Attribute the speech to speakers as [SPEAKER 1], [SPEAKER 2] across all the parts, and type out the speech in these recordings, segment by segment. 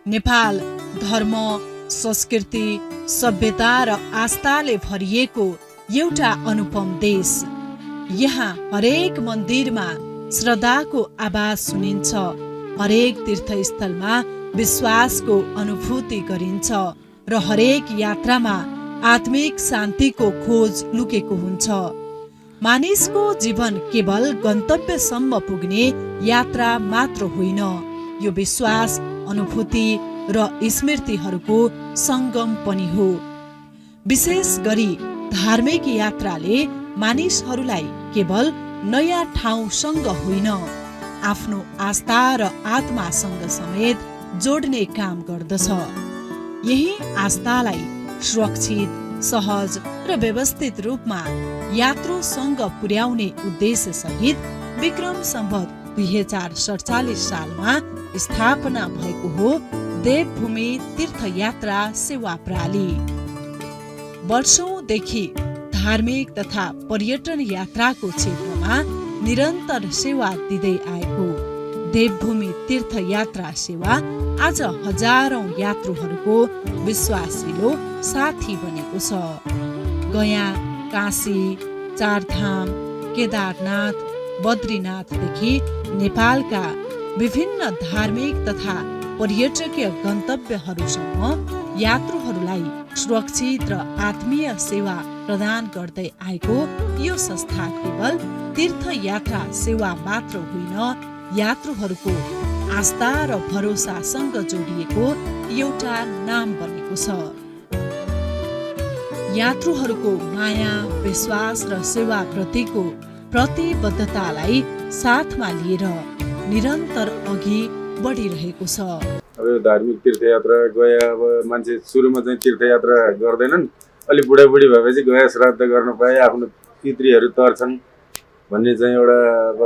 [SPEAKER 1] नेपाल धर्म, संस्कृति, सभ्यता र आस्थाले भरिएको एउटा अनुपम देश। यहाँ हरेक मन्दिरमा श्रद्धाको आवाज सुनिन्छ, हरेक तीर्थस्थलमा विश्वासको अनुभूति गरिन्छ र हरेक यात्रामा आत्मिक शान्तिको खोज लुकेको हुन्छ। मानिसको जीवन केवल गन्तव्यसम्म पुग्ने यात्रा मात्र होइन, यो विश्वास, अनुभूति र स्मृतिहरूको सङ्गम पनि हो। विशेष गरी धार्मिक यात्राले मानिसहरूलाई केवल नयाँ ठाउँसँग होइन, आफ्नो आस्था र आत्मासँग समेत जोड्ने काम गर्दछ। यही आस्थालाई सुरक्षित, सहज र व्यवस्थित रूपमा यात्रुसँग पुर्याउने उद्देश्य सहित विक्रम सम्वत 2047 सालमा स्थापना भएको हो देवभूमि तीर्थयात्रा सेवा प्रणाली। वर्षौंदेखि धार्मिक तथा पर्यटन यात्राको क्षेत्रमा निरन्तर सेवा दिँदै आएको देवभूमि तीर्थयात्रा सेवा आज हजारौं यात्रुहरूको विश्वासिलो साथी बनेको छ। गया, काशी, चारधाम, केदारनाथ, बद्रीनाथदेखि नेपालका विभिन्न धार्मिक तथा पर्यटकीय गन्तव्यहरूसम्म यात्रुहरूलाई सुरक्षित र आत्मीय सेवा प्रदान गर्दै आएको यो संस्था केवल तीर्थयात्रा सेवा मात्र होइन, यात्रुहरूको आस्था र भरोसासँग जोडिएको एउटा नाम बनेको छ। यात्रुहरूको माया, विश्वास र सेवा प्रतिको प्रतिबद्धतालाई साथमा लिएर निरन्तर अघि बढिरहेको छ।
[SPEAKER 2] अब यो धार्मिक तीर्थयात्रा गया, अब मान्छे सुरुमा चाहिँ तीर्थयात्रा गर्दैनन्, अलि बुढाबुढी भएपछि गया श्राद्ध गर्न पाए आफ्नो पितृहरू तर्छन् भन्ने चाहिँ एउटा अब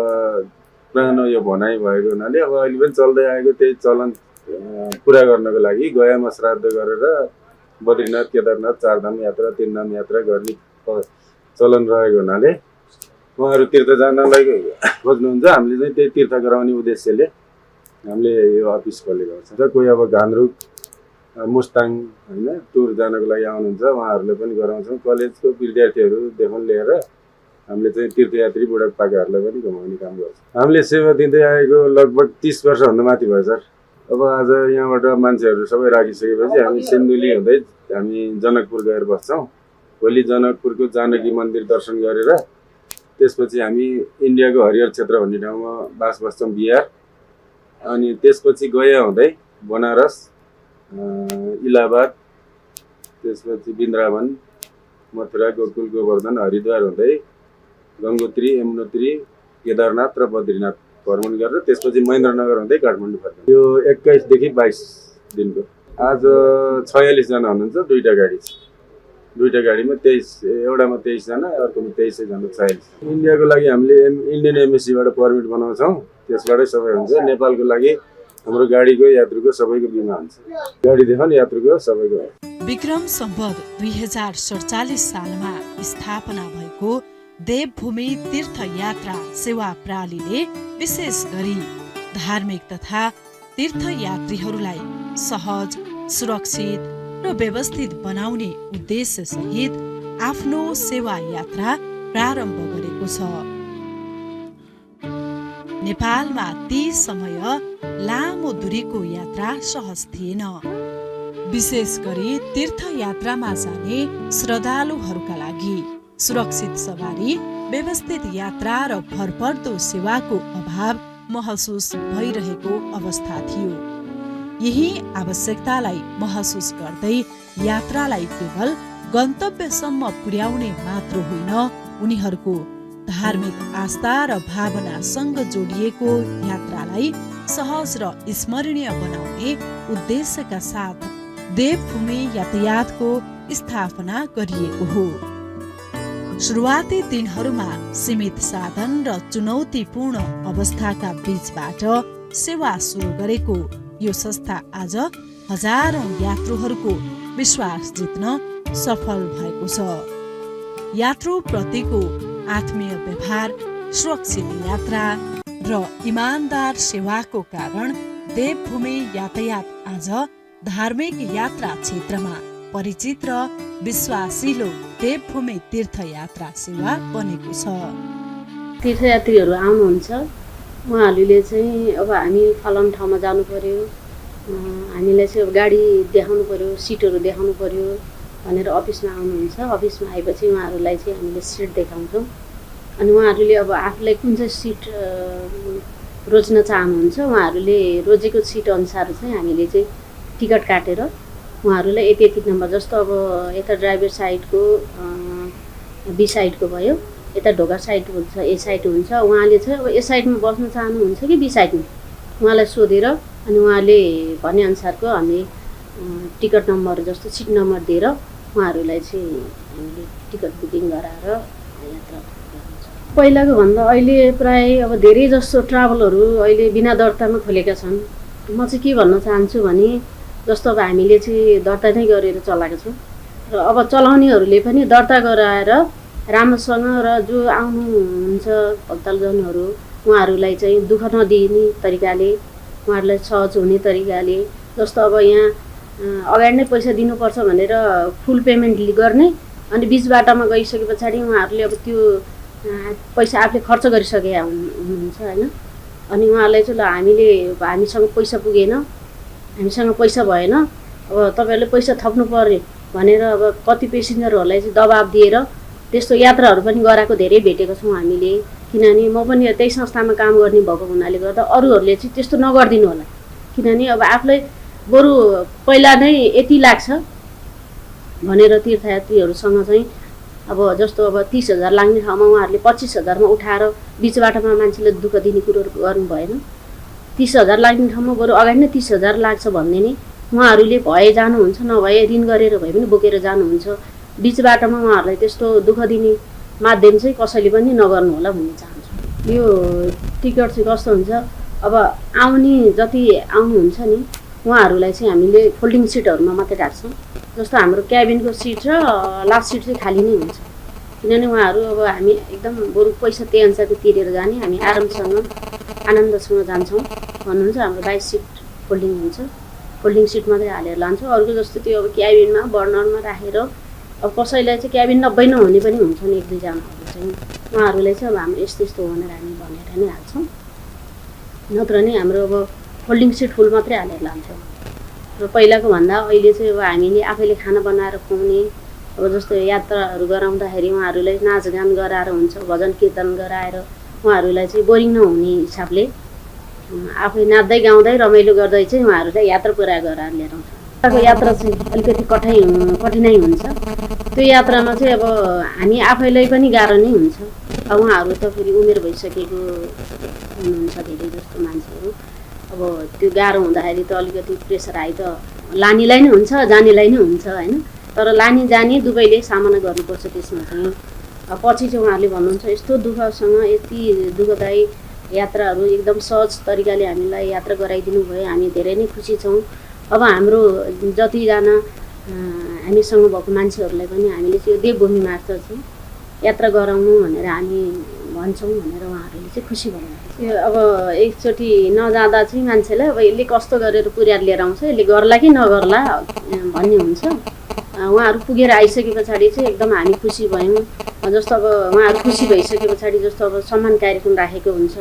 [SPEAKER 2] पुरानो यो भनाइ भएको हुनाले अब अहिले पनि चल्दै आएको त्यही चलन पुरा गर्नको लागि गयामा श्राद्ध गरेर बद्रीनाथ, केदारनाथ, चारधाम यात्रा, तीनधाम यात्रा गर्ने चलन रहेको हुनाले उहाँहरू तीर्थ जानलाई खोज्नुहुन्छ। हामीले चाहिँ त्यही तीर्थ गराउने उद्देश्यले हामीले यो अफिस खोलेको छ। कोही अब घान्द्रुक, मुस्ताङ होइन टुर जानको लागि आउनुहुन्छ, उहाँहरूले पनि गराउँछौँ। कलेजको विद्यार्थीहरूदेखि लिएर हामीले चाहिँ तीर्थयात्री बुढापाकाहरूलाई पनि घुमाउने काम गर्छौँ। हामीले सेवा दिँदै आएको लगभग 30 वर्षभन्दा माथि भयो सर। अब आज यहाँबाट मान्छेहरू सबै राखिसकेपछि हामी सिन्धुली हुँदै हामी जनकपुर गएर बस्छौँ। भोलि जनकपुरको जानकी मन्दिर दर्शन गरेर त्यसपछि हामी इन्डियाको हरिहर क्षेत्र भन्ने ठाउँमा बास बस्छौँ, बिहार। अनि त्यसपछि गया हुँदै बनारस, इलाहाबाद, त्यसपछि वृन्दावन, मथुरा, गोकुल, गोवर्धन, हरिद्वार हुँदै गङ्गोत्री, यमुनोत्री, केदारनाथ र बद्रीनाथ भ्रमण गरेर त्यसपछि महेन्द्रनगर हुँदै काठमाडौँ फर्कन्छ। यो 21 देखि 22 दिनको। आज 46 जना हुनुहुन्छ, दुईटा गाडी छ। दुईटा गाडीमा 23, एउटामा 23 जना, अर्कोमा 23 जना, 46। इन्डियाको लागि हामीले इन्डियन एमएससीबाट पर्मिट बनाउँछौँ, त्यसबाटै सबै हुन्छ। नेपालको लागि हाम्रो गाडीको, यात्रुको सबैको बिमा हुन्छ। गाडीदेखि यात्रुको सबैको।
[SPEAKER 1] विक्रम सम्वत 2047 सालमा स्थापना भएको देवभूमि तीर्थयात्रा सेवा प्रणालीले विशेष गरी धार्मिक तथा तीर्थयात्रीहरूलाई सहज, सुरक्षित र व्यवस्थित बनाउने उद्देश्य सहित आफ्नो सेवा यात्रा प्रारम्भ गरेको छ। नेपालमा ती समय लामो दूरीको यात्रा सहज थिएन। विशेष गरी तीर्थयात्रामा जाने श्रद्धालुहरूका लागि सुरक्षित सवारी, व्यवस्थित यात्रा र भरपर्दो सेवाको अभाव महसुस भइरहेको अवस्था थियो। यही आवश्यकतालाई महसुस गर्दै यात्रालाई केवल गन्तव्यसम्म पुर्याउने मात्र होइन, उनीहरूको धार्मिक आस्था र भावनासँग जोडिएको यात्रालाई सहज र स्मरणीय बनाउने उद्देश्यका साथ देवभूमि यातायातको स्थापना गरिएको हो। सुरुवाती दिनहरूमा सीमित साधन र चुनौतीपूर्ण अवस्थाका बीचबाट सेवा सुरु गरेको यो संस्था आज हजारौं यात्रुहरूको विश्वास जित्न सफल भएको छ। यात्रुप्रतिको आत्मीय व्यवहार, सुरक्षित यात्रा र इमानदार सेवाको कारण देवभूमि यातायात आज धार्मिक यात्रा क्षेत्रमा परिचित र विश्वासिलो देवभूमि तीर्थयात्रा सेवा बनेको छ।
[SPEAKER 3] तीर्थयात्रीहरू आउनुहुन्छ, उहाँहरूले चाहिँ अब हामी फलाम ठाउँमा जानु पर्यो, हामीलाई चाहिँ अब गाडी देखाउनु पर्यो, सिटहरू देखाउनु पर्यो भनेर अफिसमा आउनुहुन्छ। अफिसमा आएपछि उहाँहरूलाई चाहिँ हामीले सिट देखाउँछौँ अनि उहाँहरूले अब आफूलाई कुन चाहिँ सिट रोज्न चाहनुहुन्छ उहाँहरूले रोजेको सिट अनुसार चाहिँ हामीले चाहिँ टिकट काटेर उहाँहरूलाई यति यति नम्बर, जस्तो अब यता ड्राइभर साइडको बी साइडको भयो, यता ढोका साइड हुन्छ, ए साइड हुन्छ, उहाँले चाहिँ अब ए साइडमा बस्न चाहनुहुन्छ कि बी साइडमा उहाँलाई सोधेर अनि उहाँले भनेअनुसारको हामी टिकट नम्बर जस्तो सिट नम्बर दिएर उहाँहरूलाई चाहिँ हामीले टिकट बुकिङ गराएर यात्रा गर्छौँ। पहिलाको भन्दा अहिले प्राय अब धेरै जस्तो ट्राभलहरू अहिले बिना दर्तामा खोलेका छन्। म चाहिँ के भन्न चाहन्छु भने जस्तो अब हामीले चाहिँ दर्ता नै गरेर चलाएको छौँ र अब चलाउनेहरूले पनि दर्ता गराएर राम्रोसँग र जो आउनुहुन्छ भक्तजनहरू उहाँहरूलाई चाहिँ दुःख नदिने तरिकाले, उहाँहरूलाई सहज हुने तरिकाले, जस्तो अब यहाँ अगाडि नै पैसा दिनुपर्छ भनेर फुल पेमेन्ट गर्ने अनि बिच बाटामा गइसके पछाडि उहाँहरूले अब त्यो पैसा आफूले खर्च गरिसके हुनुहुन्छ होइन। अनि उहाँलाई चाहिँ ल हामीसँग पैसा पुगेन, हामीसँग पैसा भएन, अब तपाईँहरूले पैसा थप्नु पर्यो भनेर अब कति पेसेन्जरहरूलाई चाहिँ दबाब दिएर त्यस्तो यात्राहरू पनि गराएको धेरै भेटेको छौँ हामीले। किनभने म पनि त्यही संस्थामा काम गर्ने भएको हुनाले गर्दा अरूहरूले चाहिँ त्यस्तो नगरिदिनु होला, किनभने अब आफूलाई बरु पहिला नै यति लाग्छ भनेर तीर्थयात्रीहरूसँग चाहिँ अब जस्तो अब 30,000 लाग्ने ठाउँमा उहाँहरूले 25,000मा उठाएर बिच बाटोमा मान्छेले दुःख दिने कुरो गर्नु भएन। 30,000 लाग्ने ठाउँमा बरु अगाडि नै 30,000 लाग्छ भन्ने नै उहाँहरूले भए जानुहुन्छ, नभए ऋण गरेर भए पनि बोकेर जानुहुन्छ। बिच बाटोमा उहाँहरूलाई त्यस्तो दुःख दिने माध्यम चाहिँ कसैले पनि नगर्नु होला भन्ने चाहन्छु। यो टिकट चाहिँ कस्तो हुन्छ, अब आउने जति आउनुहुन्छ नि उहाँहरूलाई चाहिँ हामीले फोल्डिङ सिटहरूमा मात्रै राख्छौँ। जस्तो हाम्रो क्याबिनको सिट र लास्ट सिट चाहिँ खाली नै हुन्छ, किनभने उहाँहरू अब हामी एकदम बरु पैसा त्यही अनुसारको तिरेर जाने, हामी आरामसँग आनन्दसँग जान्छौँ भन्नुहुन्छ। हाम्रो 22 सिट फोल्डिङ हुन्छ, फोल्डिङ सिट मात्रै हालेर लान्छौँ। अरूको जस्तो त्यो अब क्याबिनमा बर्नरमा राखेर अब कसैलाई चाहिँ क्याबिन नब्बै नहुने पनि हुन्छन्, 1-2 जनाहरू चाहिँ उहाँहरूलाई चाहिँ अब हाम्रो यस्तो यस्तो भनेर हामी भनेर नै हाल्छौँ। नत्र नै हाम्रो अब फोल्डिङ सिट फुल मात्रै हालेर लान्छौँ। र पहिलाको भन्दा अहिले चाहिँ अब हामीले आफैले खाना बनाएर खुवाउने, अब जस्तो यात्राहरू गराउँदाखेरि उहाँहरूलाई नाचगान गराएर हुन्छ, भजन कीर्तन गराएर उहाँहरूलाई चाहिँ बोरिङ नहुने हिसाबले आफै नाच्दै गाउँदै रमाइलो गर्दै चाहिँ उहाँहरूलाई यात्रा पुरा गराएर लिएर आउँछ। यात्रा चाहिँ अलिकति कठिनाइ हुन्छ। त्यो यात्रामा चाहिँ अब हामी आफैलाई पनि गाह्रो नै हुन्छ। अब उहाँहरू त फेरि उमेर भइसकेको हुनुहुन्छ धेरै जस्तो मान्छेहरू, अब त्यो गाह्रो हुँदाखेरि त अलिकति प्रेसर आइ त लानेलाई नै हुन्छ जानेलाई नै हुन्छ होइन। तर लाने जाने दुवैले सामना गर्नुपर्छ। त्यसमा चाहिँ पछि चाहिँ उहाँहरूले भन्नुहुन्छ यस्तो दुःखसँग यति दुःखदायी यात्राहरू एकदम सहज तरिकाले हामीलाई यात्रा गराइदिनु भयो, हामी धेरै नै खुसी छौँ। अब हाम्रो जतिजना हामीसँग भएको मान्छेहरूलाई पनि हामीले चाहिँ यो देवभूमि मार्फत चाहिँ यात्रा गराउनु भनेर हामी भन्छौँ भनेर उहाँहरूले चाहिँ खुसी भन्नुहुन्छ। यो अब एकचोटि नजाँदा चाहिँ मान्छेलाई अब यसले कस्तो गरेर पुर्याएर लिएर आउँछ, यसले गर्ला कि नगर्ला भन्ने हुन्छ। उहाँहरू पुगेर आइसके पछाडि चाहिँ एकदम हामी खुसी भयौँ। जस्तो अब उहाँहरू खुसी भइसके पछाडि जस्तो अब सम्मान कार्यक्रम राखेको हुन्छ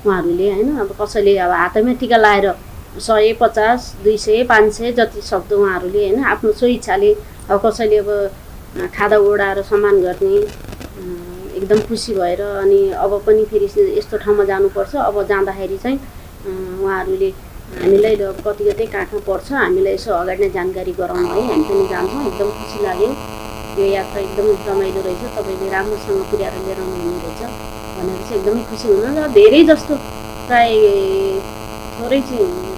[SPEAKER 3] उहाँहरूले होइन। अब कसैले अब हातैमा टिका लाएर 100, 50, 200, 500 जति सक्दो उहाँहरूले होइन आफ्नो स्वइच्छाले अब कसैले अब खादा ओडाएर सम्मान गर्ने एकदम खुसी भएर। अनि अब पनि फेरि यस्तो ठाउँमा जानुपर्छ, अब जाँदाखेरि चाहिँ उहाँहरूले हामीलाई अब कति कति कहाँ पर्छ हामीलाई यसो अगाडि नै जानकारी गराउनु है, हामी पनि जान्छौँ। एकदम खुसी लाग्यो, यो यात्रा एकदमै रमाइलो रहेछ, तपाईँले राम्रोसँग पुर्याएर लिएर आउनु हुने रहेछ भनेर चाहिँ एकदमै खुसी हुनुहुन्छ। धेरै जस्तो प्राय थोरै चाहिँ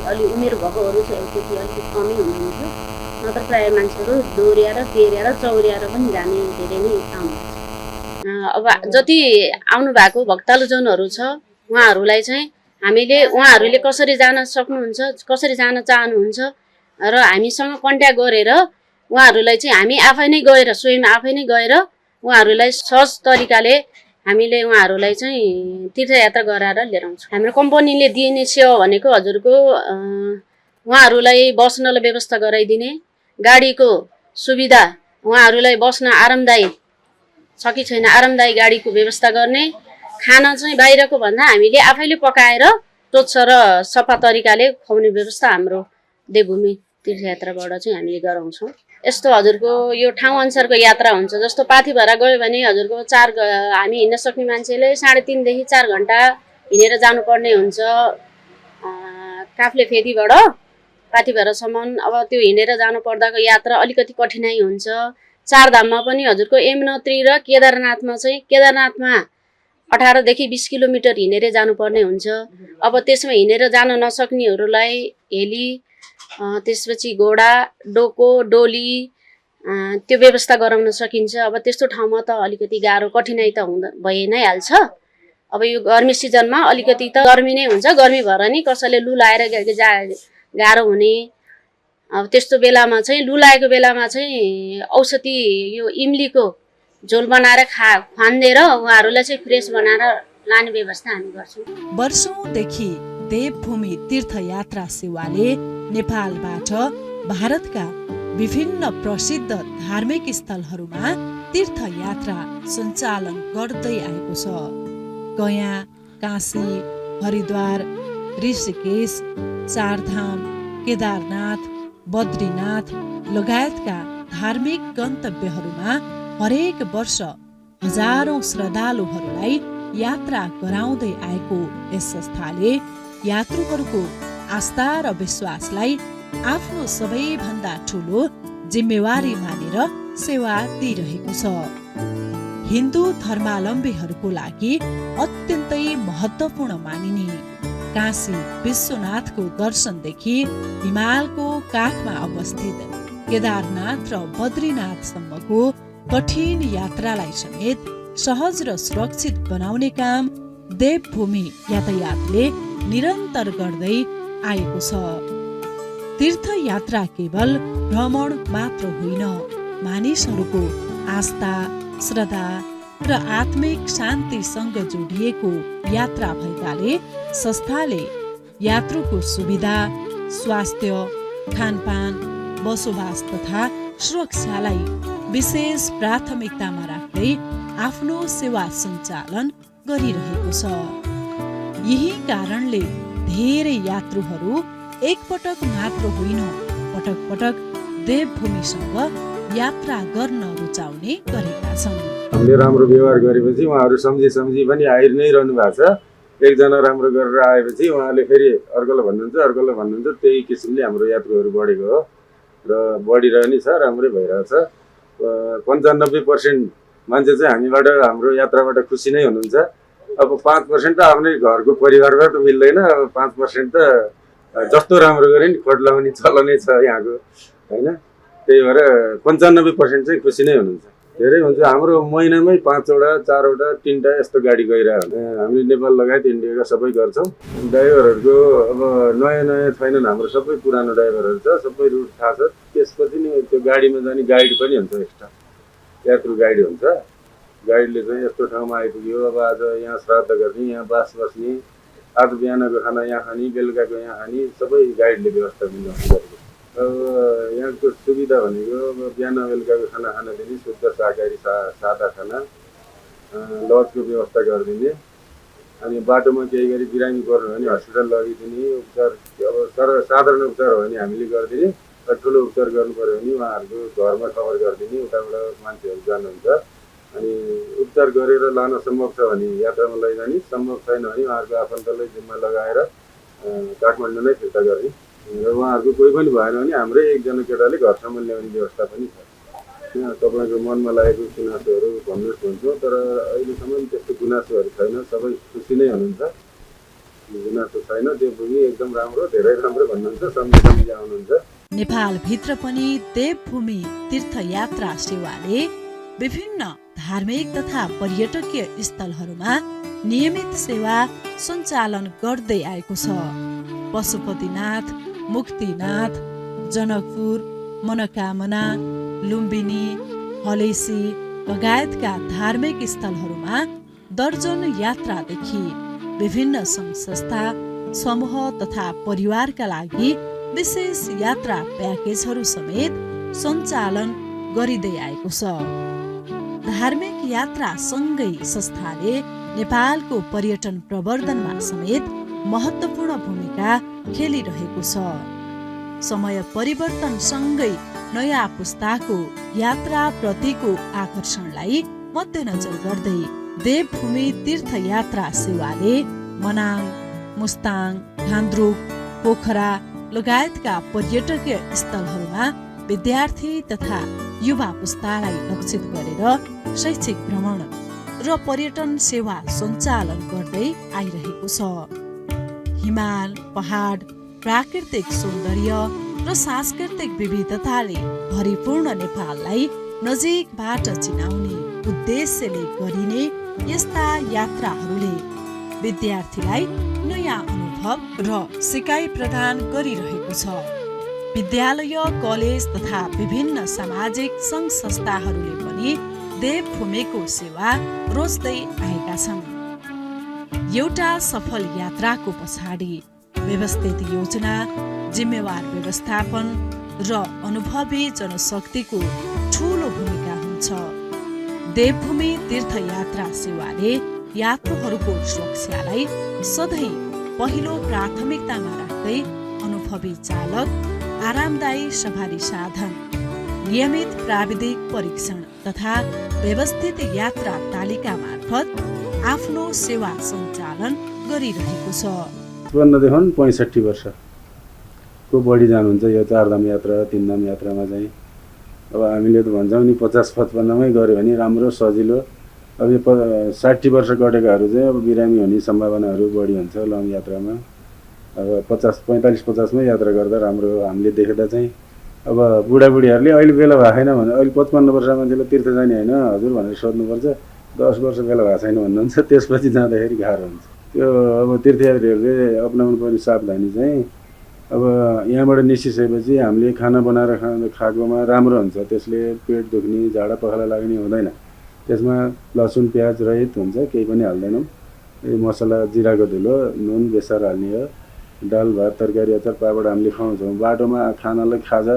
[SPEAKER 3] अलि उमेर भएकोहरू चाहिँ त्यति अलिकति कमै हुनुहुन्छ, नत्र प्रायः मान्छेहरू दोहोऱ्याएर तेह्रयाएर चौर्याएर पनि जाने धेरै नै आउनुहुन्छ। अब जति आउनु भएको भक्तजनहरू छ उहाँहरूलाई चाहिँ हामीले उहाँहरूले कसरी जान सक्नुहुन्छ, कसरी जान चाहनुहुन्छ र हामीसँग कन्ट्याक्ट गरेर उहाँहरूलाई चाहिँ हामी आफै नै गएर स्वयं आफै नै गएर उहाँहरूलाई सहज तरिकाले हामीले उहाँहरूलाई चाहिँ तीर्थयात्रा गराएर लिएर आउँछौँ। हाम्रो कम्पनीले दिने सेवा भनेको हजुरको उहाँहरूलाई बस्नलाई व्यवस्था गराइदिने, गाडीको सुविधा उहाँहरूलाई बस्न आरामदायी छ कि छैन आरामदायी गाडीको व्यवस्था गर्ने, खाना चाहिँ बाहिरको भन्दा हामीले आफैले पकाएर स्वच्छ र सफा तरिकाले खुवाउने व्यवस्था हाम्रो देवभूमि तीर्थयात्राबाट चाहिँ हामीले गराउँछौँ। यस्तो हजुरको यो ठाउँ अनुसारको यात्रा हुन्छ। जस्तो पाथिभरा गयो भने हजुरको हामी हिँड्न सक्ने मान्छेले 3.5 देखि 4 घन्टा हिँडेर जानुपर्ने हुन्छ। काफ्ले फेदीबाट पाथिभरासम्म अब त्यो हिँडेर जानु पर्दाको यात्रा अलिकति कठिनाइ हुन्छ। चारधाममा पनि हजुरको यमुनोत्री र केदारनाथमा चाहिँ केदारनाथमा 18 देखि 20 किलोमिटर हिँडेर जानुपर्ने हुन्छ। अब त्यसमा हिँडेर जान नसक्नेहरूलाई हेली, त्यसपछि घोडा, डोको, डोली त्यो व्यवस्था गराउन सकिन्छ। अब त्यस्तो ठाउँमा त अलिकति गाह्रो कठिनाइ त भइ नै हाल्छ। अब यो गर्मी सिजनमा अलिकति त गर्मी नै हुन्छ, गर्मी भएर नि कसैले लु लाएर गाह्रो हुने। अब त्यस्तो बेलामा चाहिँ लु लागेको बेलामा चाहिँ औषधि यो इमलीको झोल बनाएर खानिदिएर उहाँहरूलाई चाहिँ फ्रेस बनाएर लाने व्यवस्था हामी गर्छौँ।
[SPEAKER 1] वर्षौंदेखि देवभूमि तीर्थयात्रा सेवाले नेपालबाट भारतका विभिन्न प्रसिद्ध धार्मिक स्थलहरूमा तीर्थयात्रा सञ्चालन गर्दै आएको छ। गया, काशी, हरिद्वार, ऋषिकेश, चारधाम, केदारनाथ, बद्रीनाथ लगायतका धार्मिक गन्तव्यहरूमा हरेक वर्ष हजारौं श्रद्धालुहरूलाई यात्रा गराउँदै आएको यस संस्थाले यात्रुहरूको आस्था र विश्वासलाई आफ्नो सबैभन्दा ठूलो जिम्मेवारी मानेर सेवा दिइरहेको छ। हिन्दू धर्मावलम्बीहरूको लागि अत्यन्तै महत्त्वपूर्ण मानिने काशी विश्वनाथको दर्शनदेखि हिमालको काखमा अवस्थित केदारनाथ र बद्रीनाथसम्मको कठिन यात्रालाई समेत सहज र सुरक्षित बनाउने काम देवभूमि यातायातले निरन्तर गर्दै आएको छ। तीर्थयात्रा केवल भ्रमण मात्र होइन, मानिसहरूको आस्था, श्रद्धा र आत्मिक शान्तिसँग जोडिएको यात्रा भएकाले संस्थाले यात्रुको सुविधा, स्वास्थ्य, खानपान, बसोबास तथा सुरक्षालाई विशेष प्राथमिकतामा राख्दै आफ्नो सेवा सञ्चालन गरिरहेको छ। यही कारणले धेरै यात्रुहरू एकपटक मात्र होइन, पटक पटक देवभूमिसँग यात्रा गर्न रुचाउने गरेका छन्।
[SPEAKER 2] हामीले राम्रो व्यवहार गरेपछि उहाँहरू सम्झी पनि आइ नै रहनु भएको छ। एकजना राम्रो गरेर आएपछि उहाँले फेरि अर्कोलाई भन्नुहुन्छ, त्यही किसिमले हाम्रो यात्रुहरू बढेको हो र बढिरहने छ, राम्रै भइरहेछ। 95% मान्छे चाहिँ हाम्रो यात्राबाट खुसी नै हुनुहुन्छ। अब 5% त आफ्नै घरको परिवारबाट मिल्दैन, अब 5% त जस्तो राम्रो गरे नि खोट लाउने चलनै छ यहाँको, होइन? त्यही भएर 95% चाहिँ खुसी नै हुनुहुन्छ। धेरै हुन्छ, हाम्रो महिनामै 5वटा 4वटा 3टा यस्तो गाडी गइरहेको। हामीले नेपाल लगायत इन्डियाका सबै गर्छौँ। ड्राइभरहरूको अब नयाँ छैनन्, हाम्रो सबै पुरानो ड्राइभरहरू छ, सबै रुट थाहा छ। त्यसपछि नि त्यो गाडीमा जाने गाइड पनि हुन्छ, एक्स्ट्रा यात्रु गाइड हुन्छ। गाइडले चाहिँ यस्तो ठाउँमा आइपुग्यो, अब आज यहाँ श्राद्ध गर्ने, यहाँ बास बस्ने, आज बिहानको खाना यहाँ खाने, बेलुकाको यहाँ खाने, सबै गाइडले व्यवस्था मिलाउनु गरेको। अब यहाँको सुविधा भनेको अब बिहान बेलुकाको खाना खान दिने, शुद्ध शाकाहारी सादा खाना, लजको व्यवस्था गरिदिने, अनि बाटोमा केही गरी बिरामी पर्नु भने हस्पिटल लगिदिने, उपचार अब साधारण उपचार हो भने हामीले गरिदिने, ठुलो उपचार गर्नु पऱ्यो भने उहाँहरूको घरमा खबर गरिदिने, उताबाट मान्छेहरू जानुहुन्छ। अनि उपचार गरेर लान सम्भव छ भने यात्रामा लैजाने, सम्भव छैन भने उहाँहरूको आफन्तलाई जिम्मा लगाएर काठमाडौँ नै फिर्ता गर्ने र उहाँहरूको कोही पनि भएन भने हाम्रै एकजना केटाले घरसम्म ल्याउने व्यवस्था पनि छ। यहाँ तपाईँको मनमा लागेको गुनासोहरू भन्नुहोस् भन्छौँ, तर अहिलेसम्म त्यस्तो गुनासोहरू छैन, सबै खुसी नै हुनुहुन्छ। गुनासो छैन, त्यो भूमि एकदम राम्रो, धेरै राम्रो भन्नुहुन्छ, सम्झी आउनुहुन्छ।
[SPEAKER 1] नेपालभित्र पनि देवभूमि तीर्थयात्रा सेवाले विभिन्न धार्मिक तथा पर्यटकीय स्थलहरूमा नियमित सेवा सञ्चालन गर्दै आएको छ। पशुपतिनाथ, मुक्तिनाथ, जनकपुर, मनोकामना, लुम्बिनी, हलेसी लगायतका धार्मिक स्थलहरूमा दर्जन यात्रादेखि विभिन्न सङ्घ संस्था, समूह तथा परिवारका लागि विशेष यात्रा प्याकेजहरू समेत सञ्चालन गरिँदै आएको छ। धार्मिक यात्रा सँगै संस्थाले नेपालको पर्यटन प्रवर्धनमा समेत महत्त्वपूर्ण भूमिका खेलिरहेको छ। समय परिवर्तनसँगै नयाँ पुस्ताको यात्राप्रतिको आकर्षणलाई मध्यनजर गर्दै देवभूमि तीर्थयात्रा सेवाले मनाङ, मुस्ताङ, घान्द्रुक, पोखरा लगायतका पर्यटकीय स्थलहरूमा विद्यार्थी तथा युवा पुस्तालाई लक्षित गरेर शैक्षिक भ्रमण र पर्यटन सेवा सञ्चालन गर्दै आइरहेको छ। हिमाल, पहाड, प्राकृतिक सौन्दर्य र सांस्कृतिक विविधताले भरिपूर्ण नेपाललाई नजिकबाट चिनाउने उद्देश्यले गरिने यस्ता यात्राहरूले विद्यार्थीलाई नयाँ अनुभव र सिकाइ प्रदान गरिरहेको छ। विद्यालय, कलेज तथा विभिन्न सामाजिक सङ्घ संस्थाहरूले पनि देवभूमिको सेवा रोज्दै आएका छन्। एउटा सफल यात्राको पछाडि व्यवस्थित योजना, जिम्मेवार व्यवस्थापन र अनुभवी जनशक्तिको ठूलो भूमिका हुन्छ। देवभूमि तीर्थयात्रा सेवाले यात्रुहरूको सुरक्षालाई सधैँ पहिलो प्राथमिकतामा राख्दै अनुभवी चालक, आरामदायी सवारी साधन, नियमित प्राविधिक परीक्षण तथा व्यवस्थित यात्रा तालिका मार्फत आफ्नो सेवा सञ्चालन गरिरहेको छ।
[SPEAKER 2] 55 देखि 65 वर्षको बढी जानुहुन्छ यो चारधाम यात्रा, तीनधाम यात्रामा चाहिँ। अब हामीले त भन्छौँ नि 50-55मै गऱ्यो भने राम्रो, सजिलो। अब यो 60 वर्ष गटेकाहरू चाहिँ अब बिरामी हुने सम्भावनाहरू बढी हुन्छ लङ यात्रामा। अब 45-50मै यात्रा गर्दा राम्रो हो हामीले देख्दा चाहिँ। अब बुढाबुढीहरूले अहिले बेला भएको छैन भने, अहिले 55 वर्ष मान्छेले तीर्थ जाने होइन हजुर भनेर सोध्नुपर्छ। 10 वर्ष बेला भएको छैन भन्नुहुन्छ, त्यसपछि जाँदाखेरि गाह्रो हुन्छ। त्यो अब तीर्थयात्रीहरूले अपनाउनु पर्ने सावधानी चाहिँ अब यहाँबाट निस्किसकेपछि हामीले खाना बनाएर खाएकोमा राम्रो हुन्छ। त्यसले पेट दुख्ने, झाडा पखाला लाग्ने हुँदैन। त्यसमा लसुन प्याज रहित हुन्छ, केही पनि हाल्दैनौँ। मसला, जिराको धुलो, नुन, बेसार हाल्ने हो। दाल, भात, तरकारी, अचार, पापड हामीले खुवाउँछौँ। बाटोमा खानालाई खाजा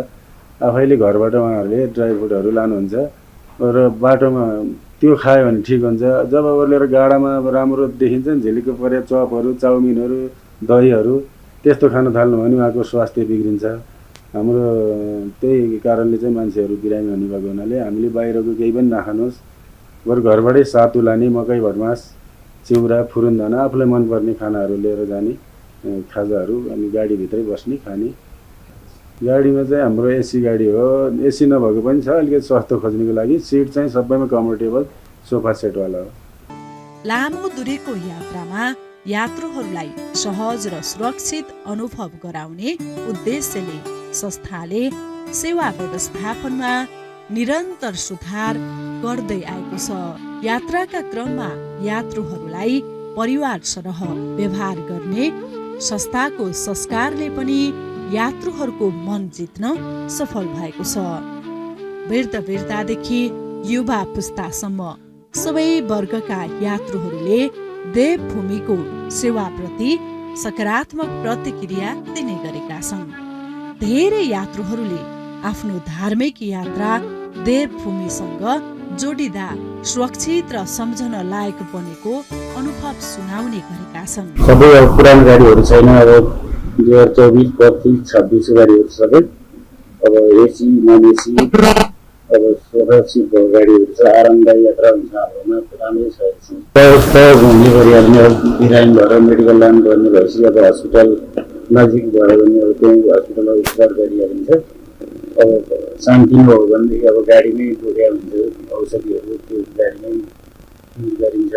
[SPEAKER 2] आफैले घरबाट उहाँहरूले ड्राई फ्रुटहरू लानुहुन्छ र बाटोमा त्यो खायो भने ठिक हुन्छ। जब ओर्लेर गाडामा अब राम्रो देखिन्छ नि झिलिको परे चपहरू, चाउमिनहरू, दहीहरू त्यस्तो खान थाल्नु भने उहाँको स्वास्थ्य बिग्रिन्छ। हाम्रो त्यही कारणले चाहिँ मान्छेहरू बिरामी हुने भएको हुनाले हामीले बाहिरको केही पनि नखानुहोस्, बरु घरबाटै सातु लाने, मकै, भटमास, चिउरा, फुरुन्दाना, आफूलाई मनपर्ने खानाहरू लिएर जाने, खाजाहरू, अनि गाडीभित्रै बस्ने, खाने। गाडीमा चाहिँ हाम्रो एसी गाडी हो। एसी नभएको पनि छ, अलिकति सस्तो खोज्नेको लागि सिट चाहिँ सबैमा कम्फर्टेबल सोफा सेटवाला हो।
[SPEAKER 1] लामो दूरीको यात्रामा यात्रुहरूलाई सहज र सुरक्षित अनुभव गराउने उद्देश्यले संस्थाले सेवा व्यवस्थापनमा निरन्तर सुधार गर्दै आएको छ। यात्राका क्रममा यात्रुहरूलाई परिवारसँग व्यवहार गर्ने संस्थाको संस्कारले पनि यात्रुहरूको मन जित्न सफल भएको छ। वृद्धदेखि युवा पुस्तासम्म सबै वर्गका यात्रुहरूले देवभूमिको सेवाप्रति सकारात्मक प्रतिक्रिया दिने गरेका छन्। धेरै यात्रुहरूले आफ्नो धार्मिक यात्रा देवभूमिसँग जोडिँदा सुरक्षित र सम्झन लायक बनेको अनुभव सुनाउने गरेका छन्।
[SPEAKER 4] सबै अब पुरानो गाडीहरू छैन, अब 2024, 25, 26 गाडीहरू सबै अब एसी, नन एसी, अब सुरक्षित गाडीहरू छ। आरामदायी यात्रा हुन्छ। हाम्रोमा राम्रै छ। घुम्ने परिहाल्ने, अब बिरामी भएर मेडिकल लानु पर्ने भएपछि अब हस्पिटल नजिक भयो भने अब त्यहीँ हस्पिटलमा उपचार गरिहालिन्छ। अब शान्तिमा हो भनेदेखि अब गाडीमै बोकेर हुन्छ, औषधिहरू त्यो गाडीमै गरिन्छ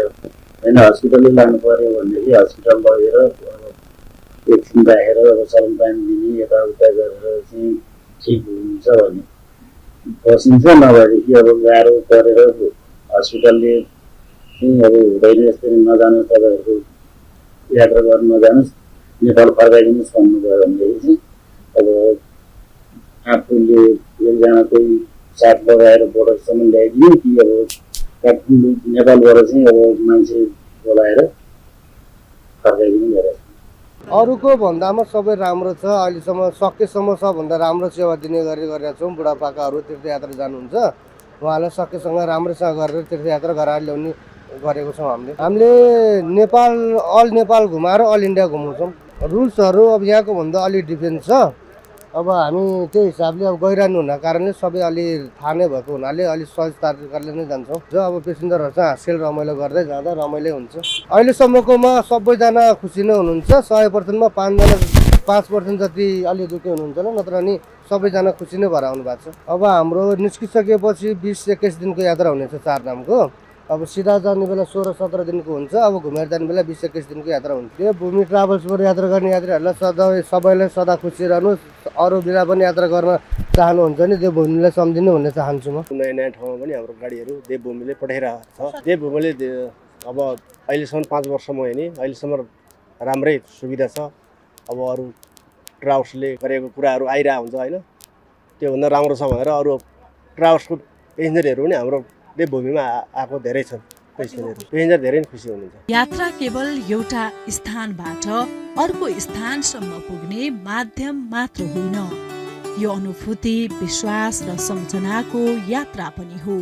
[SPEAKER 4] होइन। हस्पिटलै लानु पऱ्यो भनेदेखि हस्पिटल लगेर एकछिन राखेर अब चलान पानी दिने, यताउता गरेर चाहिँ ठिक हुन्छ भने बसिन्छ। नभएदेखि अब गाह्रो परेर हस्पिटलले चाहिँ अब हुँदैन, यसरी नजानुहोस्, तपाईँहरूको यात्रा गर्न नजानुहोस्, नेपाल फर्काइदिनुहोस् भन्नुभयो भनेदेखि चाहिँ अब आफूले एकजना कोही साथ लगाएर बोर्डरसम्म ल्याइदिने कि अब काठमाडौँ नेपालबाट चाहिँ अब मान्छे बोलाएर फर्काइदिनु गरेको छ।
[SPEAKER 5] अरूको भन्दामा सबै राम्रो छ। अहिलेसम्म सकेसम्म सबभन्दा राम्रो सेवा दिने गरेका छौँ। बुढापाकाहरू तीर्थयात्रा जानुहुन्छ, उहाँलाई सकेसँग राम्रोसँग गरेर तीर्थयात्रा गराएर ल्याउने गरेको छौँ। हामीले नेपाल अल नेपाल घुमाएर अल इन्डिया घुमाउँछौँ। रुल्सहरू अब यहाँको भन्दा अलि डिफ्रेन्ट छ। अब हामी त्यही हिसाबले अब गइरहनु हुनाको कारणले सबै अलि थाहा नै भएको हुनाले अलिक सहज तरिकाले नै जान्छौँ। जो अब पेसेन्जरहरू चाहिँ हाँसखेल रमाइलो गर्दै जाँदा रमाइलो हुन्छ। अहिलेसम्मकोमा सबैजना खुसी नै हुनुहुन्छ। 100%मा 5% जति अलि दुःखी हुनुहुन्छ होला, नत्र नि सबैजना खुसी नै भएर आउनु भएको छ। अब हाम्रो निस्किसकेपछि 20-21 दिनको यात्रा हुनेछ चारधामको। अब सिधा जाने बेला 16-17 दिनको हुन्छ। अब घुमेर जाने बेला 20-21 दिनको यात्रा हुन्छ। त्यो भूमि ट्राभल्सबाट यात्रा गर्ने यात्रीहरूलाई सबैलाई सदा खुसी रहनुहोस्। अरू बेला पनि यात्रा गर्न चाहनुहुन्छ भने देवभूमिलाई सम्झिनु भन्ने चाहन्छु म। नयाँ नयाँ ठाउँमा पनि हाम्रो गाडीहरू देवभूमिले पठाइरहेको छ। देवभूमिले अब अहिलेसम्म 5 वर्षमा होइन, अहिलेसम्म राम्रै सुविधा छ। अब अरू ट्राभल्सले गरेको कुराहरू आइरहेको हुन्छ होइन, त्योभन्दा राम्रो छ भनेर अरू ट्राभल्सको पेसेन्जरहरू पनि हाम्रो देवभूमिमा आएको धेरै छन्। पेसेन्जर धेरै नै खुसी हुनुहुन्छ।
[SPEAKER 1] यात्रा केवल एउटा स्थानबाट अर्को स्थानसम्म पुग्ने माध्यम मात्र होइन, यो अनुभूति, विश्वास र सम्झनाको यात्रा पनि हो।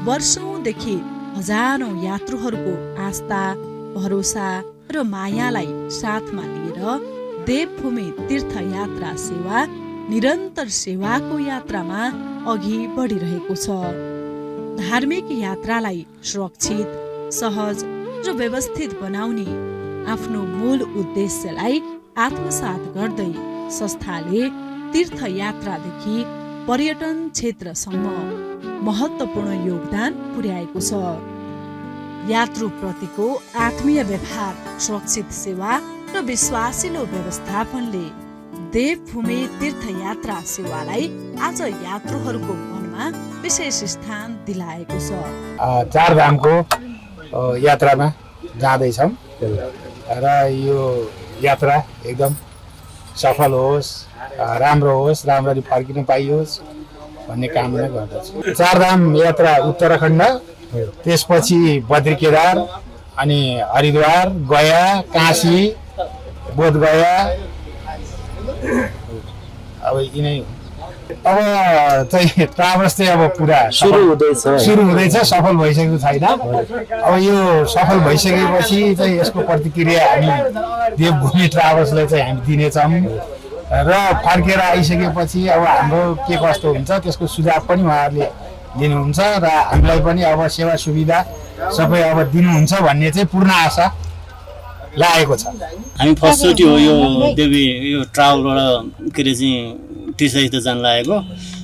[SPEAKER 1] वर्षौंदेखि हजारौं यात्रुहरूको आस्था, भरोसा र मायालाई साथमा लिएर देवभूमि तीर्थयात्रा सेवा निरन्तर सेवाको यात्रामा अघि बढिरहेको छ। धार्मिक यात्रालाई सुरक्षित, सहज र व्यवस्थित बनाउने आफ्नो मूल उद्देश्यलाई आत्मसात गर्दै संस्थाले तीर्थयात्रादेखि पर्यटन क्षेत्रसम्म महत्त्वपूर्ण योगदान पुर्याएको छ। यात्रुप्रतिको आत्मीय व्यवहार, सुरक्षित सेवा र विश्वासिलो व्यवस्थापनले देवभूमि तीर्थयात्रा सेवालाई आज यात्रुहरूको मनमा विशेष स्थान दिलाएको छ।
[SPEAKER 6] चारधामको यात्रामा जाँदैछौँ र यो यात्रा एकदम सफल होस्, राम्रो होस्, राम्ररी फर्किन पाइयोस् भन्ने कामना गर्दछु। चारधाम यात्रा उत्तराखण्ड, त्यसपछि बद्री केदार, अनि हरिद्वार, गया, काशी, बोधगया, अब यिनै। अब चाहिँ ट्राभल्स चाहिँ अब पुरा सुरु हुँदैछ, सफल भइसकेको छैन। अब यो सफल भइसकेपछि चाहिँ यसको प्रतिक्रिया हामी देवभूमि ट्राभल्सलाई चाहिँ हामी दिनेछौँ र फर्केर आइसकेपछि अब हाम्रो के कस्तो हुन्छ त्यसको सुझाव पनि उहाँहरूले दिनुहुन्छ र हामीलाई पनि अब सेवा सुविधा सबै अब दिनुहुन्छ भन्ने चाहिँ पूर्ण आशा लागेको छ।
[SPEAKER 7] हामी फर्स्टचोटि हो यो देवी यो ट्राभलबाट के अरे चाहिँ तीर्थयात्रा जान लागेको।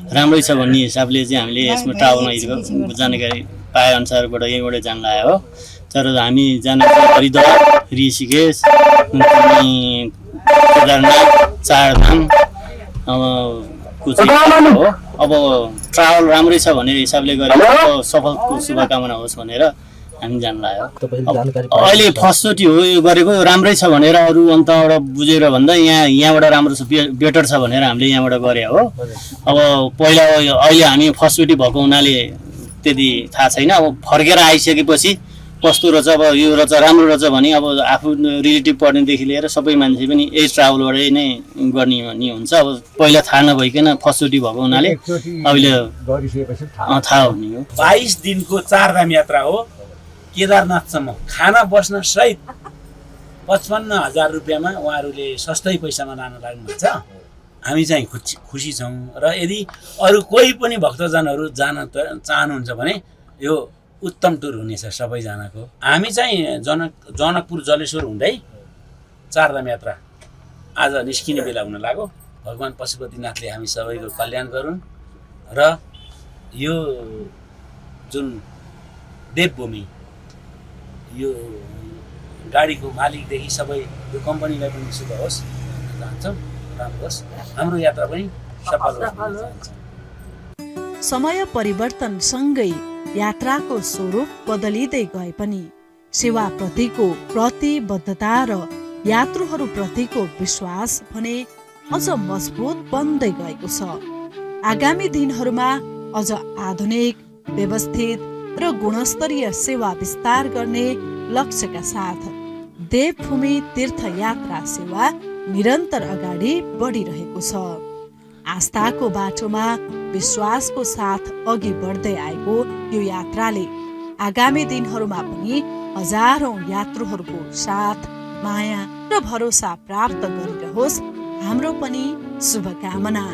[SPEAKER 7] राम्रै छ भन्ने हिसाबले चाहिँ हामीले यसमा ट्राभलमा जानकारी पाए अनुसारबाट यहीँबाट जान लागेको हो। तर हामी जान हरिद्वार, ऋषिकेश, केदारनाथ, चारधाम को चाहिँ हो। अब ट्राभल राम्रै छ भन्ने हिसाबले गरेर सफलको शुभकामना होस् भनेर हामी जान लाग्यो। अहिले फर्स्टचोटि हो यो गरेको, राम्रै छ भनेर अरू अन्तबाट बुझेर भन्दा यहाँबाट राम्रो छ, बेटर छ भनेर हामीले यहाँबाट गरे हो। अब पहिला अहिले हामी फर्स्टचोटि भएको हुनाले त्यति थाहा छैन। अब फर्केर आइसकेपछि कस्तो रहेछ, अब यो रहेछ राम्रो रहेछ भने अब आफू रिलेटिभ पढ्नेदेखि लिएर सबै मान्छे पनि यही ट्राभलबाटै नै गर्ने भन्ने हुन्छ। अब पहिला थाहा नभइकन फर्स्टचोटि भएको हुनाले अहिले थाहा हुने हो।
[SPEAKER 8] 22 दिनको चारधाम यात्रा हो। केदारनाथसम्म खाना बस्न सहित 55,000 रुपियाँमा उहाँहरूले सस्तै पैसामा लान लाग्नुभएको छ। हामी चाहिँ खुसी छौँ र यदि अरू कोही पनि भक्तजनहरू जान चाहनुहुन्छ भने यो उत्तम टुर हुनेछ सबैजनाको। हामी चाहिँ जनकपुर जलेश्वर हुँदै चारधाम यात्रा आज निस्किने बेला हुन लाग्यो। भगवान् पशुपतिनाथले हामी सबैको कल्याण गरून् र यो जुन देवभूमि यो गाडीको मालिकदेखि सबै यो कम्पनीलाई पनि शुभ होस् चाहन्छौँ, राम्रो होस्, हाम्रो यात्रा पनि सफल होस्।
[SPEAKER 1] समय परिवर्तनसँगै यात्राको स्वरूप बदलिँदै गए पनि सेवाप्रतिको प्रतिबद्धता र यात्रुहरूप्रतिको विश्वास भने अझ मजबुत बन्दै गएको छ। आगामी दिनहरूमा अझ आधुनिक, व्यवस्थित र गुणस्तरीय सेवा विस्तार गर्ने लक्ष्यका साथ देवभूमि तीर्थयात्रा सेवा निरन्तर अगाडि बढिरहेको छ। आस्थाको बाटोमा विश्वासको साथ अघि बढ्दै आएको यो यात्राले आगामी दिनहरूमा पनि हजारौं यात्रुहरूको साथ, माया र भरोसा प्राप्त गरिरहोस्, हाम्रो पनि शुभकामना।